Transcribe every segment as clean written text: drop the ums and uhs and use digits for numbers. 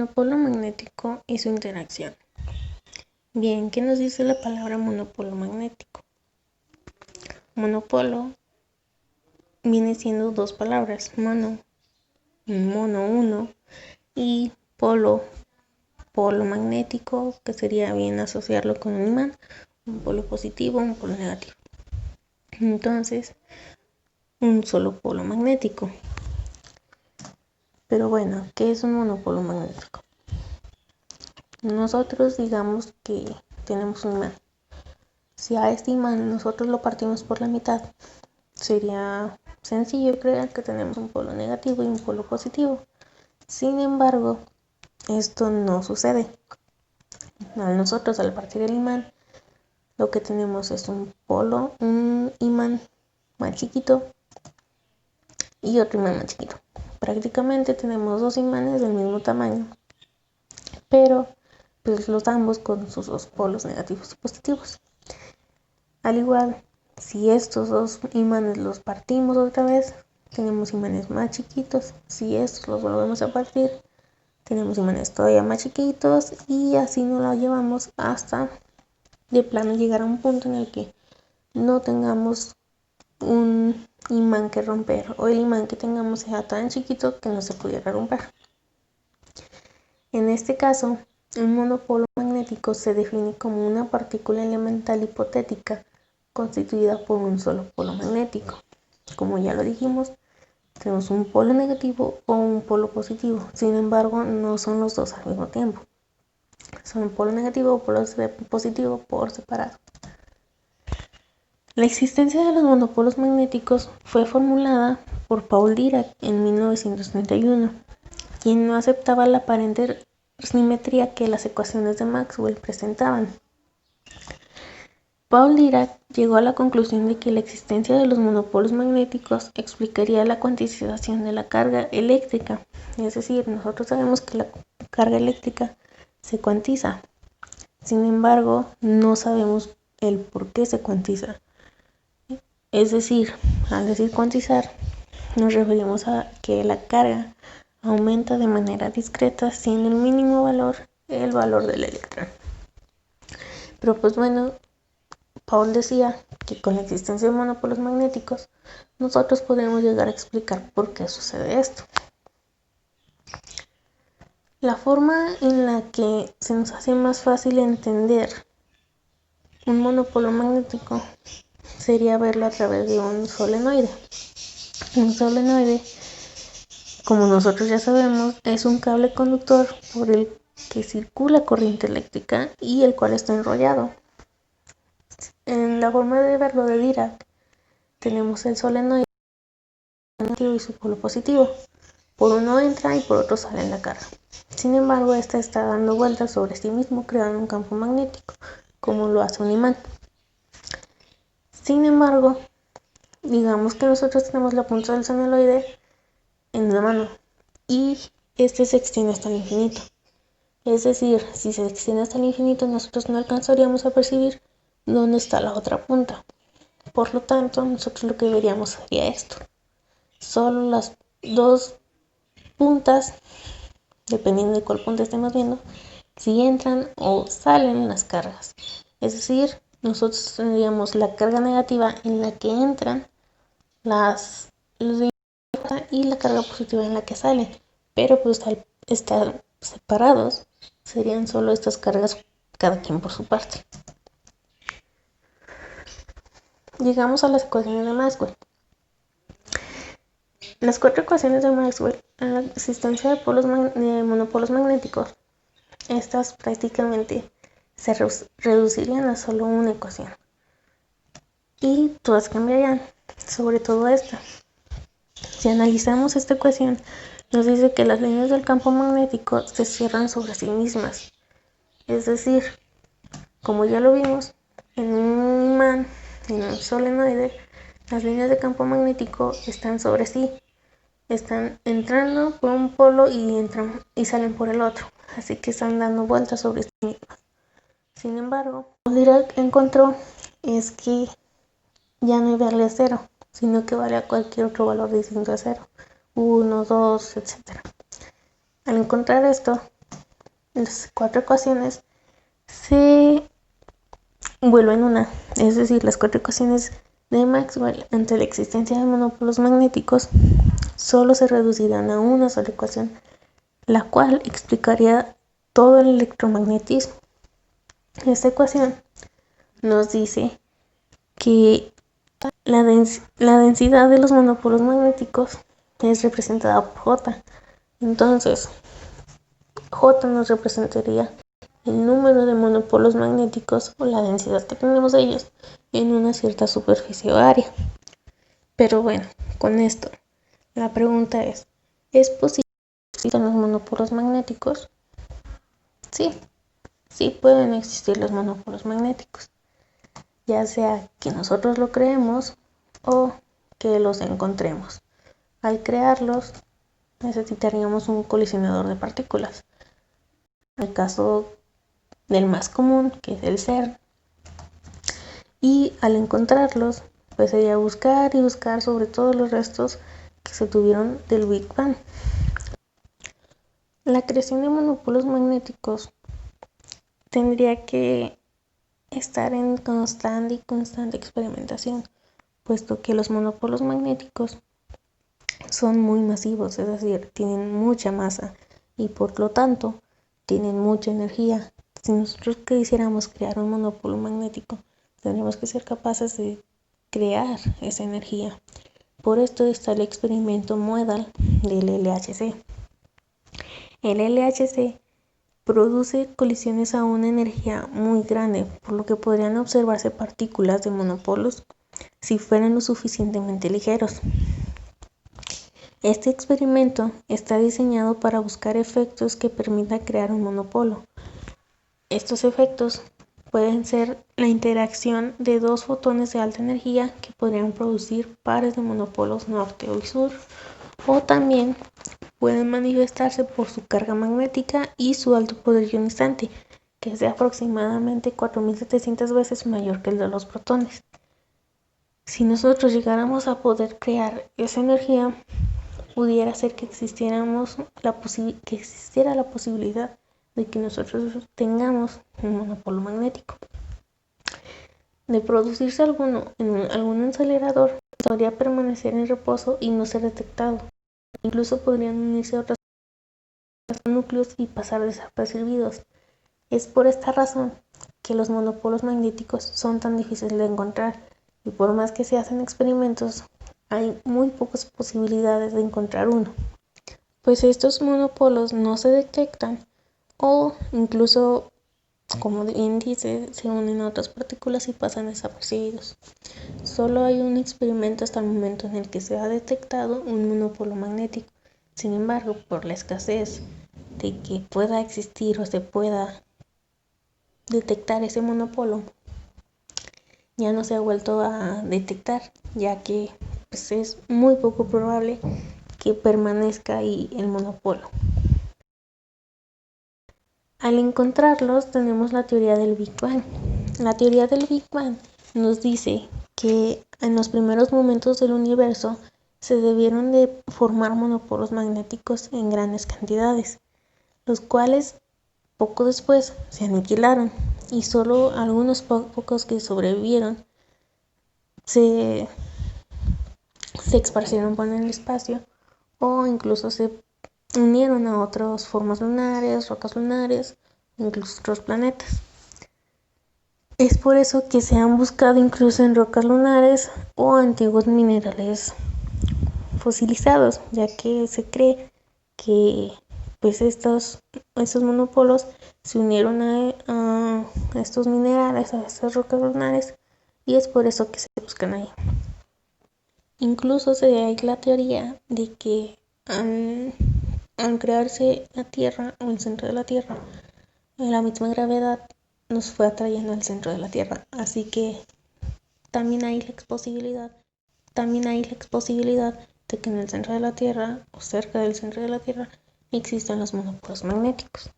Monopolo magnético y su interacción. Bien, ¿qué nos dice la palabra monopolo magnético? Monopolo viene siendo dos palabras, mono uno, y polo magnético, que sería bien asociarlo con un imán, un polo positivo, un polo negativo. Entonces, un solo polo magnético. Pero bueno, ¿qué es un monopolo magnético? Nosotros digamos que tenemos un imán. Si a este imán nosotros lo partimos por la mitad, sería sencillo creer que tenemos un polo negativo y un polo positivo. Sin embargo, esto no sucede. Nosotros al partir el imán, lo que tenemos es un imán más chiquito y otro imán más chiquito. Prácticamente tenemos dos imanes del mismo tamaño, pero pues los ambos con sus dos polos negativos y positivos. Al igual, si estos dos imanes los partimos otra vez, tenemos imanes más chiquitos. Si estos los volvemos a partir, tenemos imanes todavía más chiquitos, y así nos lo llevamos hasta de plano llegar a un punto en el que no tengamos un imán que romper, o el imán que tengamos sea tan chiquito que no se pudiera romper. En este caso, un monopolo magnético se define como una partícula elemental hipotética constituida por un solo polo magnético. Como ya lo dijimos, tenemos un polo negativo o un polo positivo. Sin embargo, no son los dos al mismo tiempo. Son un polo negativo o polo positivo por separado. La existencia de los monopolos magnéticos fue formulada por Paul Dirac en 1931, quien no aceptaba la aparente simetría que las ecuaciones de Maxwell presentaban. Paul Dirac llegó a la conclusión de que la existencia de los monopolos magnéticos explicaría la cuantización de la carga eléctrica. Es decir, nosotros sabemos que la carga eléctrica se cuantiza. Sin embargo, no sabemos el por qué se cuantiza. Es decir, al decir cuantizar, nos referimos a que la carga aumenta de manera discreta, siendo el mínimo valor el valor del electrón. Pero pues bueno, Paul decía que con la existencia de monopolos magnéticos, nosotros podemos llegar a explicar por qué sucede esto. La forma en la que se nos hace más fácil entender un monopolo magnético sería verlo a través de un solenoide. Un solenoide, como nosotros ya sabemos, es un cable conductor por el que circula corriente eléctrica y el cual está enrollado. En la forma de verlo de Dirac, tenemos el solenoide negativo y su polo positivo. Por uno entra y por otro sale en la carga. Sin embargo, esta está dando vueltas sobre sí mismo, creando un campo magnético, como lo hace un imán. Sin embargo, digamos que nosotros tenemos la punta del solenoide en la mano y este se extiende hasta el infinito. Es decir, si se extiende hasta el infinito, nosotros no alcanzaríamos a percibir dónde está la otra punta. Por lo tanto, nosotros lo que veríamos sería esto. Solo las dos puntas, dependiendo de cuál punta estemos viendo, si entran o salen las cargas. Es decir, nosotros tendríamos la carga negativa en la que entran los y la carga positiva en la que salen. Pero pues al estar separados, serían solo estas cargas, cada quien por su parte. Llegamos a las ecuaciones de Maxwell. Las cuatro ecuaciones de Maxwell, en la existencia de monopolos magnéticos, estas prácticamente se reducirían a solo una ecuación. Y todas cambiarían, sobre todo esta. Si analizamos esta ecuación, nos dice que las líneas del campo magnético se cierran sobre sí mismas. Es decir, como ya lo vimos, en un imán, en un solenoide, las líneas de campo magnético están sobre sí. Están entrando por un polo y entran y salen por el otro. Así que están dando vueltas sobre sí mismas. Sin embargo, lo que Dirac encontró es que ya no vale a cero, sino que vale a cualquier otro valor distinto a cero. 1, 2, etc. Al encontrar esto, las 4 ecuaciones se vuelven una, es decir, las 4 ecuaciones de Maxwell ante la existencia de monopolos magnéticos solo se reducirán a una sola ecuación, la cual explicaría todo el electromagnetismo. Esta ecuación nos dice que la densidad de los monopolos magnéticos es representada por J. Entonces, J nos representaría el número de monopolos magnéticos o la densidad que tenemos de ellos en una cierta superficie o área. Pero bueno, con esto, la pregunta ¿es posible que existan los monopolos magnéticos? Sí pueden existir los monopolos magnéticos, ya sea que nosotros lo creemos o que los encontremos. Al crearlos, necesitaríamos un colisionador de partículas. En el caso del más común, que es el CERN. Y al encontrarlos, pues sería buscar y buscar sobre todos los restos que se tuvieron del Big Bang. La creación de monopolos magnéticos tendría que estar en constante experimentación, puesto que los monopolos magnéticos son muy masivos, es decir, tienen mucha masa y por lo tanto tienen mucha energía. Si nosotros quisiéramos crear un monopolo magnético, tendríamos que ser capaces de crear esa energía. Por esto está el experimento modal del LHC. El LHC produce colisiones a una energía muy grande, por lo que podrían observarse partículas de monopolos si fueran lo suficientemente ligeros. Este experimento está diseñado para buscar efectos que permitan crear un monopolo. Estos efectos pueden ser la interacción de dos fotones de alta energía que podrían producir pares de monopolos norte y sur, o también pueden manifestarse por su carga magnética y su alto poder ionizante, que es de aproximadamente 4.700 veces mayor que el de los protones. Si nosotros llegáramos a poder crear esa energía, pudiera ser que existiera la posibilidad de que nosotros tengamos un monopolo magnético. De producirse alguno en algún acelerador, podría permanecer en reposo y no ser detectado. Incluso podrían unirse a otros núcleos y pasar desapercibidos. Es por esta razón que los monopolos magnéticos son tan difíciles de encontrar, y por más que se hacen experimentos, hay muy pocas posibilidades de encontrar uno, pues estos monopolos no se detectan o incluso, como bien dice, se unen a otras partículas y pasan desapercibidos. Solo hay un experimento hasta el momento en el que se ha detectado un monopolo magnético. Sin embargo, por la escasez de que pueda existir o se pueda detectar ese monopolo, ya no se ha vuelto a detectar, ya que pues, es muy poco probable que permanezca ahí el monopolo. Al encontrarlos tenemos la teoría del Big Bang. La teoría del Big Bang nos dice que en los primeros momentos del universo se debieron de formar monopolos magnéticos en grandes cantidades, los cuales poco después se aniquilaron y solo algunos pocos que sobrevivieron se esparcieron por el espacio o incluso se unieron a otras formas lunares, rocas lunares, incluso otros planetas. Es por eso que se han buscado incluso en rocas lunares o antiguos minerales fosilizados, ya que se cree que pues estos monopolos se unieron a estos minerales, a estas rocas lunares, y es por eso que se buscan ahí. Incluso hay la teoría de que al crearse la Tierra o el centro de la Tierra, la misma gravedad nos fue atrayendo al centro de la Tierra, así que también hay la posibilidad de que en el centro de la Tierra o cerca del centro de la Tierra existan los monopolos magnéticos.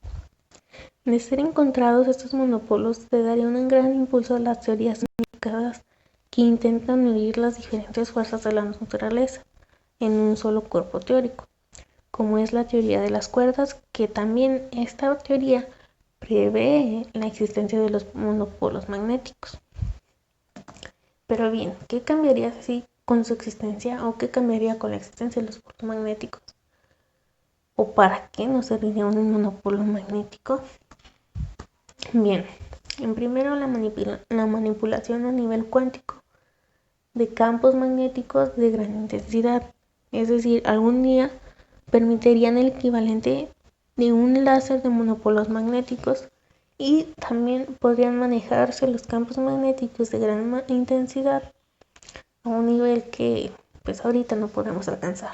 De ser encontrados estos monopolos, se daría un gran impulso a las teorías unificadas que intentan medir las diferentes fuerzas de la naturaleza en un solo cuerpo teórico, como es la teoría de las cuerdas, que también esta teoría prevé la existencia de los monopolos magnéticos. Pero bien, ¿qué cambiaría así con su existencia o qué cambiaría con la existencia de los polos magnéticos? ¿O para qué nos serviría un monopolo magnético? Bien, en primero la manipulación a nivel cuántico de campos magnéticos de gran intensidad, es decir, algún día permitirían el equivalente de un láser de monopolos magnéticos y también podrían manejarse los campos magnéticos de gran intensidad a un nivel que pues ahorita no podemos alcanzar.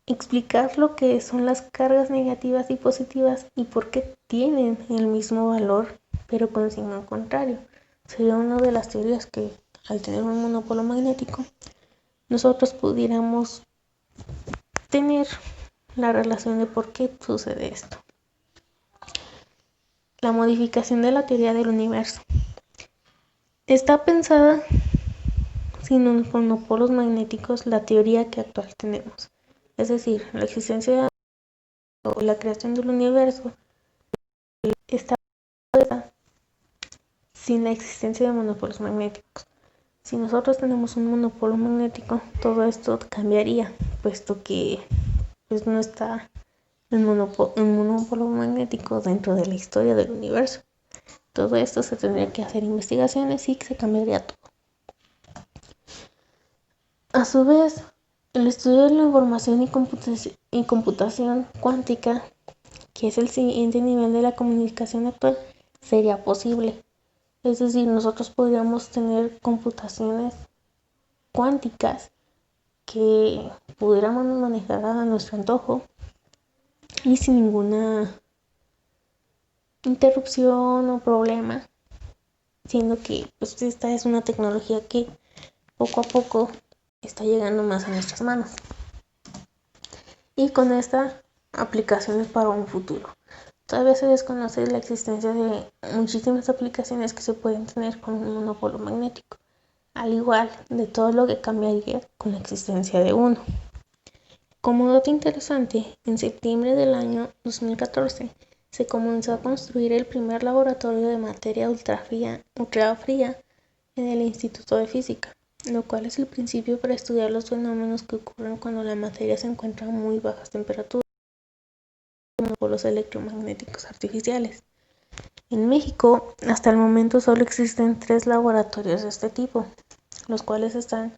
Explicar lo que son las cargas negativas y positivas y por qué tienen el mismo valor pero con signo contrario. Sería una de las teorías que al tener un monopolo magnético nosotros pudiéramos tener la relación de por qué sucede esto. La modificación de la teoría del universo. Está pensada sin los monopolos magnéticos la teoría que actual tenemos. Es decir, la existencia o la creación del universo está sin la existencia de monopolos magnéticos. Si nosotros tenemos un monopolo magnético, todo esto cambiaría, puesto que pues, no está un monopolo magnético dentro de la historia del universo. Todo esto se tendría que hacer investigaciones y se cambiaría todo. A su vez, el estudio de la información y computación cuántica, que es el siguiente nivel de la comunicación actual, sería posible. Es decir, nosotros podríamos tener computaciones cuánticas que pudiéramos manejar a nuestro antojo y sin ninguna interrupción o problema, siendo que pues, esta es una tecnología que poco a poco está llegando más a nuestras manos. Y con esta aplicaciones para un futuro. Todavía se desconoce la existencia de muchísimas aplicaciones que se pueden tener con un monopolo magnético, al igual de todo lo que cambiaría con la existencia de uno. Como dato interesante, en septiembre del año 2014 se comenzó a construir el primer laboratorio de materia ultrafría en el Instituto de Física, lo cual es el principio para estudiar los fenómenos que ocurren cuando la materia se encuentra a muy bajas temperaturas, como los electromagnéticos artificiales. En México, hasta el momento solo existen 3 laboratorios de este tipo, los cuales están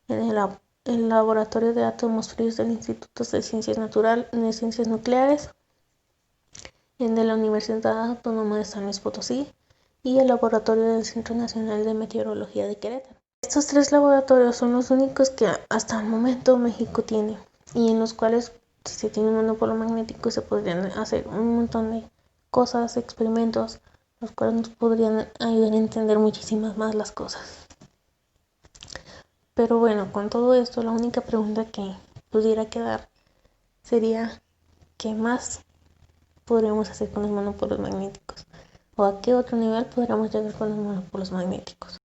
en el Laboratorio de Átomos Fríos del Instituto de Ciencias Nucleares, el de la Universidad Autónoma de San Luis Potosí y el Laboratorio del Centro Nacional de Meteorología de Querétaro. Estos 3 laboratorios son los únicos que hasta el momento México tiene y en los cuales si se tiene un monopolo magnético se podrían hacer un montón de cosas, experimentos, los cuales nos podrían ayudar a entender muchísimas más las cosas. Pero bueno, con todo esto, la única pregunta que pudiera quedar sería ¿qué más podríamos hacer con los monopolos magnéticos? ¿O a qué otro nivel podríamos llegar con los monopolos magnéticos?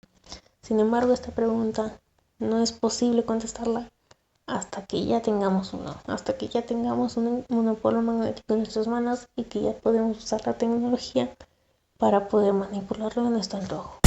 Sin embargo, esta pregunta no es posible contestarla hasta que ya tengamos uno, hasta que ya tengamos un monopolo magnético en nuestras manos y que ya podemos usar la tecnología para poder manipularlo a nuestro antojo.